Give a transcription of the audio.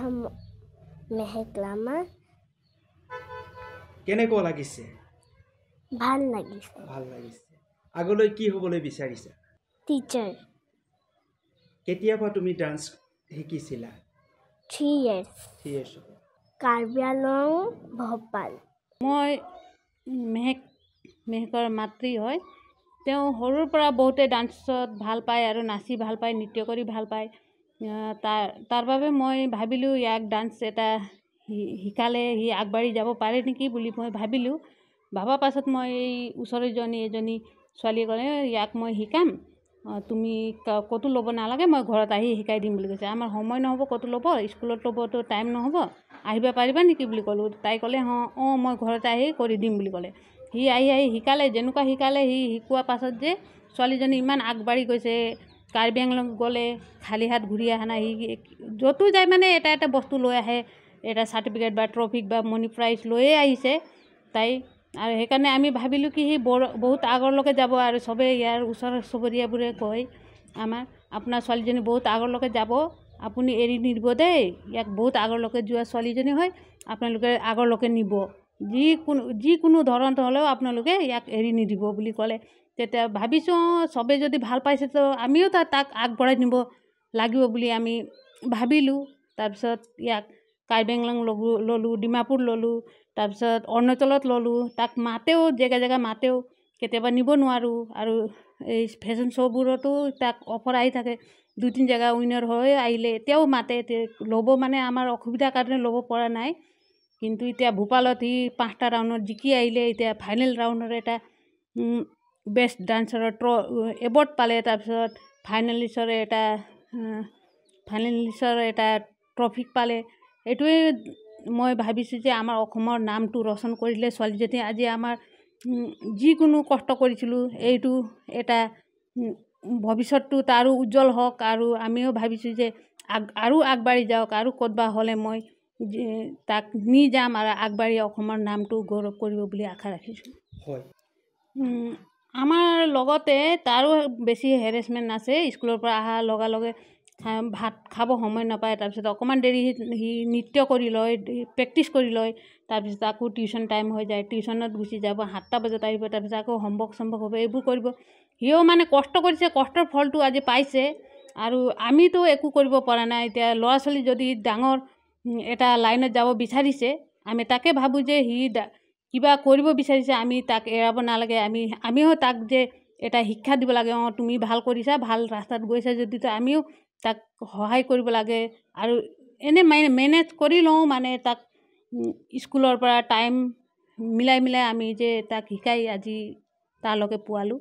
নাম মেহেক লামা। কেনেকুৱা লাগিছে? ভাল লাগিছে। ভাল লাগিছে। আগলৈ কি হ'বলৈ বিচাৰিছা? টিচাৰ। কেতিয়াৰ পৰা তুমি ডান্স শিকিছিলা? 3 years। 3 years হ'ব। কাৰ্বি আংলং, ভোপাল। মই মেহেকৰ মাতৃ হয়। তেওঁ সৰুৰ পৰা বহুতে ডান্সত ভাল পায় আৰু নাচি ভাল পায়, নৃত্য কৰি ভাল পায়। তাৰ বাবে মই ভাবিলোঁ ইয়াক ডান্স এটা শিকালে সি আগবাঢ়ি যাব পাৰে নেকি বুলি মই ভাবিলোঁ। ভাবা পাছত মই এই ওচৰৰ এজনী ছোৱালীয়ে ক'লে ইয়াক মই শিকাম, তুমি ক'তো ল'ব নালাগে, মই ঘৰত আহি শিকাই দিম বুলি কৈছে। আমাৰ সময় নহ'ব ক'তো ল'ব, স্কুলত ল'বতো টাইম নহ'ব, আহিব পাৰিবা নেকি বুলি ক'লোঁ। তাই ক'লে অঁ মই ঘৰতে আহি কৰি দিম বুলি ক'লে। সি আহি শিকালে, যেনেকুৱা শিকালে সি শিকোৱাৰ পাছত যে ছোৱালীজনী ইমান আগবাঢ়ি গৈছে। কাৰ্বি আংলং গ'লে খালী হাত ঘূৰি অহা নাই, সি য'তো যায় মানে এটা বস্তু লৈ আহে, এটা চাৰ্টিফিকেট বা ট্ৰফি বা মনি প্ৰাইজ লৈয়ে আহিছে তাই। আৰু সেইকাৰণে আমি ভাবিলোঁ কি সি বহুত আগৰলৈকে যাব। আৰু চবেই ইয়াৰ ওচৰ চুবুৰীয়াবোৰে কয় আপোনাৰ ছোৱালীজনী বহুত আগৰলৈকে যাব, আপুনি এৰি নিদিব দেই, ইয়াক বহুত আগৰলৈকে যোৱা ছোৱালীজনী হয়, আপোনালোকে আগৰলৈকে নিব, যিকোনো ধৰণত হ'লেও আপোনালোকে ইয়াক এৰি নিদিব বুলি ক'লে। তেতিয়া ভাবিছোঁ চবেই যদি ভাল পাইছে তো আমিও তাক আগবঢ়াই নিব লাগিব বুলি আমি ভাবিলোঁ। তাৰপিছত ইয়াক কাৰ্বি আংলং ল'লোঁ, ডিমাপুৰ ল'লোঁ, তাৰপিছত অৰুণাচলত ল'লোঁ। তাক মাতেও, জেগা মাতেও, কেতিয়াবা নিব নোৱাৰোঁ। আৰু এই ফেশ্বন শ্ব'বোৰতো তাক অফাৰ আহি থাকে, 2-3 জেগা উইনাৰ হৈ আহিলে এতিয়াও মাতে। ল'ব মানে আমাৰ অসুবিধাৰ কাৰণে ল'ব পৰা নাই। কিন্তু এতিয়া ভূপালত সি 5টা ৰাউণ্ডত জিকি আহিলে, এতিয়া ফাইনেল ৰাউণ্ডৰ এটা বেষ্ট ডান্সাৰৰ এৱাৰ্ড পালে। তাৰপিছত ফাইনেলিষ্টৰ এটা ট্ৰফি পালে। এইটোৱে মই ভাবিছোঁ যে আমাৰ অসমৰ নামটো ৰচন কৰিলে ছোৱালীজনী আজি আমাৰ যিকোনো কষ্ট কৰিছিলোঁ এইটো এটা ভৱিষ্যতটো তাৰো উজ্জ্বল হওক। আৰু আমিও ভাবিছোঁ যে আৰু আগবাঢ়ি যাওক, আৰু ক'তবা হ'লে মই তাক নি যাম আৰু আগবাঢ়ি অসমৰ নামটো গৌৰৱ কৰিব বুলি আশা ৰাখিছোঁ। হয়। আমাৰ লগতে তাৰো বেছি হেৰেছমেণ্ট আছে। স্কুলৰ পৰা অহাৰ লগে ভাত খাব সময় নাপায়, তাৰপিছত অকণমান দেৰি সি নৃত্য কৰি লয়, প্ৰেক্টিচ কৰি লয়, তাৰপিছত আকৌ টিউশ্যন টাইম হৈ যায়, টিউশ্যনত গুচি যাব, 7টা বজাত আহিব, তাৰপিছত আকৌ হোমৱৰ্ক হ'ব, এইবোৰ কৰিব। সিও মানে কষ্ট কৰিছে, কষ্টৰ ফলটো আজি পাইছে। আৰু আমিতো একো কৰিব পৰা নাই। এতিয়া ল'ৰা ছোৱালী যদি ডাঙৰ এটা লাইনত যাব বিচাৰিছে, আমি তাকে ভাবোঁ যে সি কিবা কৰিব বিচাৰিছে, আমি তাক এৰাব নালাগে। আমিও তাক যে এটা শিক্ষা দিব লাগে, তুমি ভাল কৰিছা, ভাল ৰাস্তাত গৈছা যদি আমিও তাক সহায় কৰিব লাগে। আৰু এনেই মেনেজ কৰি লওঁ, মানে তাক স্কুলৰ পৰা টাইম মিলাই আমি যে তাক শিকাই আজি তালৈকে পোৱালোঁ।